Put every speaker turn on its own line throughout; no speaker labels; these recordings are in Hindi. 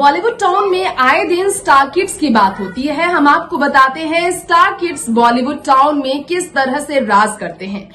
बॉलीवुड टाउन में आए दिन स्टार किड्स की बात होती है। हम आपको बताते हैं स्टार किड्स बॉलीवुड टाउन में किस तरह से राज करते हैं।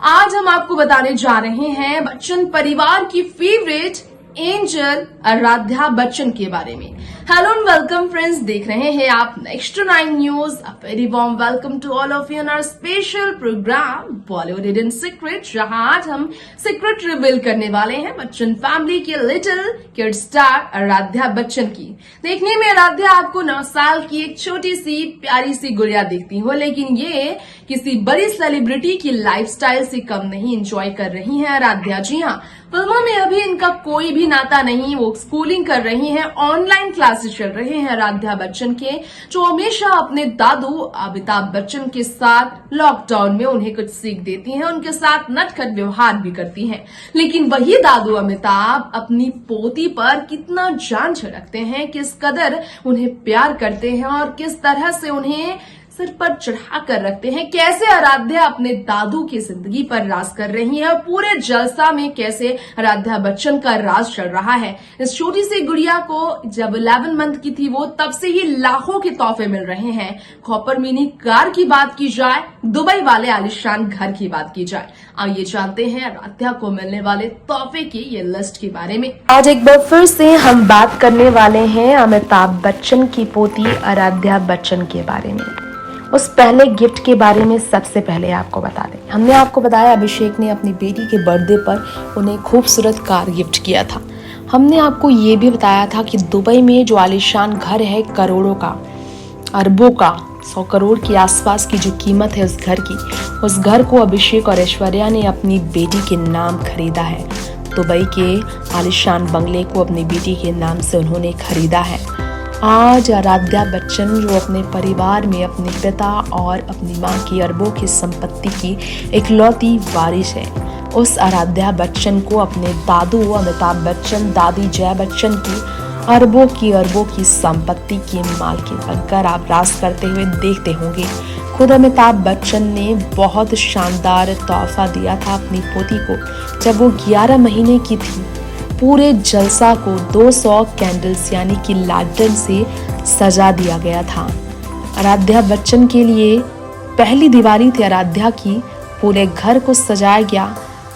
आज हम आपको बताने जा रहे हैं बच्चन परिवार की फेवरेट एंजल आराध्या बच्चन के बारे में। हेलो एंड वेलकम फ्रेंड्स, देख रहे हैं आप next 9 news. A very warm welcome to all of you in our special programme Bollywood hidden secret, जहां आज हम सीक्रेट रिवील करने वाले हैं बच्चन फैमिली के little kid star Aaradhya Bachchan की। देखने में आराध्या आपको 9 साल की एक छोटी सी प्यारी सी गुड़िया दिखती हो, लेकिन ये किसी बड़ी सेलिब्रिटी की लाइफस्टाइल से कम नहीं एंजॉय कर रही हैं आराध्या। जी हाँ, फिल्मों में अभी इनका कोई भी नाता नहीं। वो स्कूलिंग कर रही हैं, ऑनलाइन क्लासेस चल रहे हैं आराध्या बच्चन के, जो हमेशा अपने दादू अमिताभ बच्चन के साथ लॉकडाउन में उन्हें कुछ सीख देती हैं, उनके साथ नटखट व्यवहार भी करती हैं। लेकिन वही दादू अमिताभ अपनी पोती पर कितना जान छिड़कते हैं, किस कदर उन्हें प्यार करते हैं और किस तरह से उन्हें सिर पर चढ़ा कर रखते हैं। कैसे आराध्या अपने दादू की जिंदगी पर राज कर रही है और पूरे जलसा में कैसे आराध्या बच्चन का राज चल रहा है। इस छोटी सी गुड़िया को जब 11 मंथ की थी वो, तब से ही लाखों के तोहफे मिल रहे हैं। कॉपर मिनी कार की बात की जाए, दुबई वाले आलिशान घर की बात की जाए, आइए जानते हैं आराध्या को मिलने वाले तोहफे की ये लिस्ट के बारे में।
आज एक बार फिर से हम बात करने वाले हैं अमिताभ बच्चन की पोती आराध्या बच्चन के बारे में। उस पहले गिफ्ट के बारे में सबसे पहले आपको बता दें, हमने आपको बताया अभिषेक ने अपनी बेटी के बर्थडे पर उन्हें खूबसूरत कार गिफ्ट किया था। हमने आपको ये भी बताया था कि दुबई में जो आलीशान घर है, करोड़ों का, अरबों का, 100 करोड़ के आसपास की जो कीमत है उस घर की, उस घर को अभिषेक और ऐश्वर्या ने अपनी बेटी के नाम खरीदा है। दुबई के आलीशान बंगले को अपनी बेटी के नाम से उन्होंने खरीदा है। आज आराध्या बच्चन जो अपने परिवार में अपने पिता और अपनी मां की अरबों की संपत्ति की इकलौती वारिस है, उस आराध्या बच्चन को अपने दादू अमिताभ बच्चन, दादी जया बच्चन की अरबों की संपत्ति की मालकिन बनकर आप राज करते हुए देखते होंगे। खुद अमिताभ बच्चन ने बहुत शानदार तोहफा दिया था अपनी पोती को जब वो 11 महीने की थी। पूरे जलसा को 200 कैंडल्स यानी कि लालटेन से सजा दिया गया था। आराध्या बच्चन के लिए पहली दिवाली थी आराध्या की, पूरे घर को सजाया गया।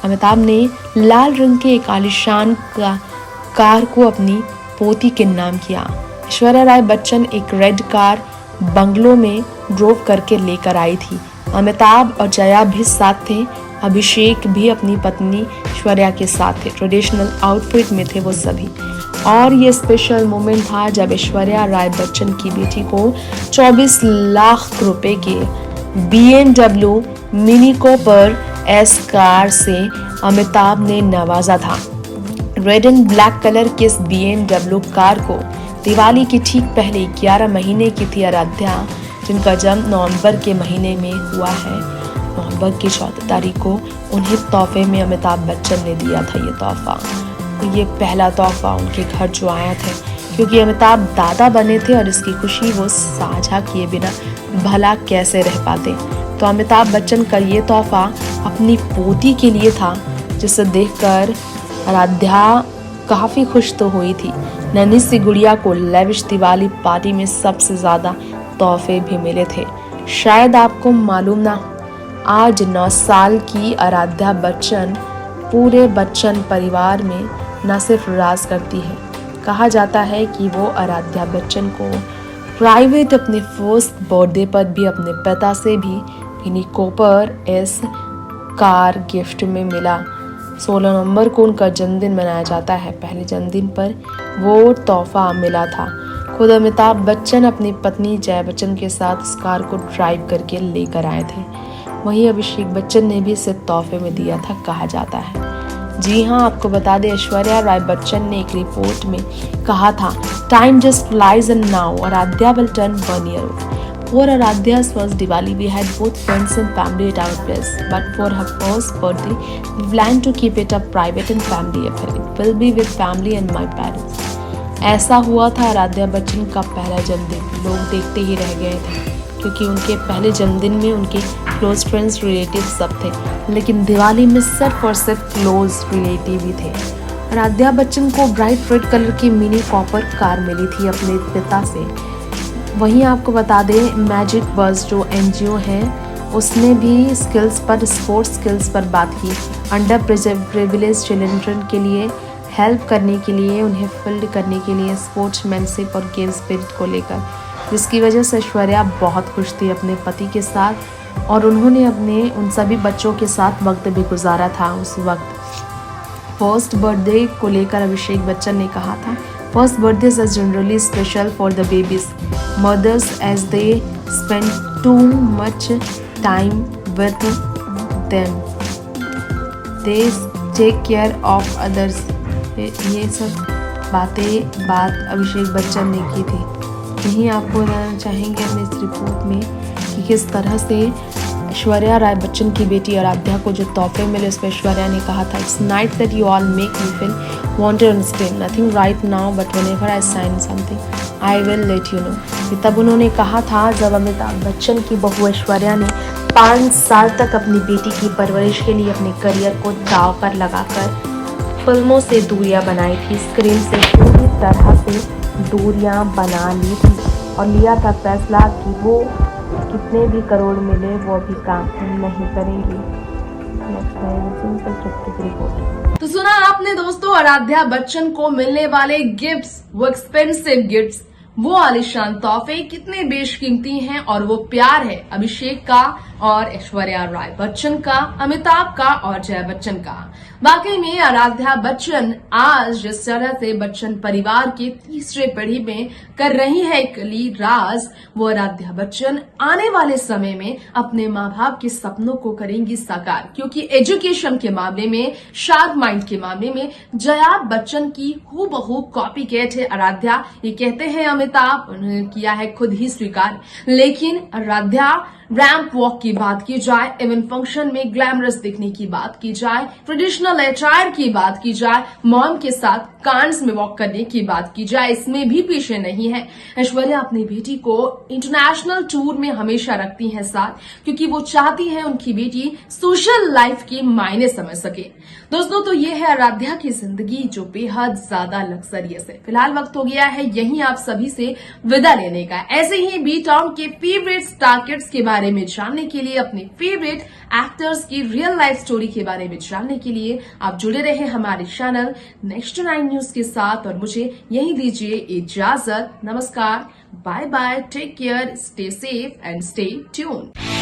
अमिताभ ने लाल रंग के एक आलीशान कार को अपनी पोती के नाम किया। ऐश्वर्या राय बच्चन एक रेड कार बंगलों में ड्रोव करके लेकर आई थी। अमिताभ और जया भी साथ थे, अभिषेक भी अपनी पत्नी ऐश्वर्या के साथ थे। ट्रेडिशनल आउटफिट में थे वो सभी। और ये स्पेशल मोमेंट था जब ऐश्वर्या राय बच्चन की बेटी को 24 लाख रुपए के BMW mini Cooper S car से अमिताभ ने नवाजा था। रेड एंड ब्लैक कलर के इस BMW कार को दिवाली के ठीक पहले 11 महीने की थी आराध्या, जिनका जन्म नवंबर के महीने में हुआ है। नवंबर की 14 तारीख को उन्हें तोहफे में अमिताभ बच्चन ने दिया था ये तोहफा। तो ये पहला तोहफा उनके घर जो आया था, क्योंकि अमिताभ दादा बने थे और इसकी खुशी वो साझा किए बिना भला कैसे रह पाते। तो अमिताभ बच्चन का ये तोहफा अपनी पोती के लिए था, जिसे देखकर आराध्या काफ़ी खुश तो हुई थी। नन्ही सी गुड़िया को लेविश दिवाली पार्टी में सबसे ज़्यादा तोहफे भी मिले थे। शायद आपको मालूम ना, आज 9 साल की आराध्या बच्चन पूरे बच्चन परिवार में न सिर्फ राज करती है, कहा जाता है कि वो आराध्या बच्चन को प्राइवेट अपने फर्स्ट बर्थडे पर भी अपने पिता से भी mini Cooper S car gift में मिला। 16 नवंबर को उनका जन्मदिन मनाया जाता है। पहले जन्मदिन पर वो तोहफा मिला था। खुद अमिताभ बच्चन अपनी पत्नी जया बच्चन के साथ उस कार को ड्राइव करके लेकर आए थे। वहीं अभिषेक बच्चन ने भी इसे तोहफे में दिया था, कहा जाता है। जी हाँ, आपको बता दें, ऐश्वर्या राय बच्चन ने एक रिपोर्ट में कहा था, time just flies and now Aaradhya will turn 1 year old. For Aradhya's first Diwali, we had both friends and family at our place. But for her first birthday, we plan to keep it a private and family affair. It will be with family and my parents. ऐसा हुआ था आराध्या बच्चन का पहला जन्मदिन। लोग देखते ही रह गए थे, क्योंकि उनके पहले जन्मदिन में उनके क्लोज फ्रेंड्स रिलेटिव सब थे, लेकिन दिवाली में सिर्फ और सिर्फ क्लोज रिलेटिव ही थे। आराध्या बच्चन को ब्राइट रेड कलर की मिनी कॉपर कार मिली थी अपने पिता से। वहीं आपको बता दें मैजिक बस जो एनजीओ है उसने भी स्किल्स पर, स्पोर्ट्स स्किल्स पर बात की। अंडर प्रिविलेज चिल्ड्रन के लिए हेल्प करने के लिए, उन्हें फील्ड करने के लिए स्पोर्ट्समैनशिप और गेम स्पिरिट को लेकर, जिसकी वजह से ऐश्वर्या बहुत खुश थी अपने पति के साथ और उन्होंने अपने उन सभी बच्चों के साथ वक्त भी गुजारा था। उस वक्त फर्स्ट बर्थडे को लेकर अभिषेक बच्चन ने कहा था, first birthdays are generally special for the babies mothers as they spend too much time with them, they take care of others. ये सब बात अभिषेक बच्चन ने की थी। यही आपको बताना चाहेंगे अपने इस रिपोर्ट में कि किस तरह से ऐश्वर्या राय बच्चन की बेटी आराध्या को जो तोहफे मिले उस पर ऐश्वर्या ने कहा था, it's nice that you all make me feel wanted on screen, nothing right now but whenever I sign something I will let you know. तब उन्होंने कहा था जब अमिताभ बच्चन की बहू ऐश्वर्या ने 5 साल तक अपनी बेटी की परवरिश के लिए अपने करियर को दांव पर लगाकर फिल्मों से दूरियां बनाई थी, स्क्रीन से पूरी तरह से दूरियां बना ली थी और लिया था फैसला कि वो कितने भी करोड़ मिले वो भी काम नहीं करेंगी। रिपोर्ट।
तो सुना आपने दोस्तों आराध्या बच्चन को मिलने वाले गिफ्ट्स, वो एक्सपेंसिव गिफ्ट्स, वो आलिशान तोहफे कितने बेशकीमती हैं और वो प्यार है अभिषेक का और ऐश्वर्या राय बच्चन का, अमिताभ का और जया बच्चन का। वाकई में आराध्या बच्चन आज जिस तरह से बच्चन परिवार के तीसरे पीढ़ी में कर रही है एक लीड राज, वो आराध्या बच्चन आने वाले समय में अपने माँ बाप के सपनों को करेंगी साकार, क्योंकि एजुकेशन के मामले में, शार्प माइंड के मामले में जया बच्चन की हूबहू कॉपी कैट है आराध्या। ये कहते हैं अमिताभ, उन्होंने किया है खुद ही स्वीकार। लेकिन आराध्या रैंप वॉक की बात की जाए, इवेंट फंक्शन में ग्लैमरस दिखने की बात की जाए, ट्रेडिशनल अटायर की बात की जाए, मॉम के साथ कांस में वॉक करने की बात की जाए, इसमें भी पीछे नहीं है। ऐश्वर्या अपनी बेटी को इंटरनेशनल टूर में हमेशा रखती हैं साथ, क्योंकि वो चाहती हैं उनकी बेटी सोशल लाइफ के मायने समझ सके। दोस्तों तो ये है आराध्या की जिंदगी जो बेहद ज्यादा लग्जरियस है। फिलहाल वक्त हो गया है यहीं आप सभी से विदा लेने का। ऐसे ही बी टाउन के फेवरेट स्टार किड्स के बारे में जानने के लिए, अपने फेवरेट एक्टर्स की रियल लाइफ स्टोरी के बारे में जानने के लिए आप जुड़े रहे हमारे चैनल नेक्स्ट 9 न्यूज के साथ और मुझे यहीं दीजिए इजाजत। नमस्कार, bye bye, take care, stay safe and stay tuned.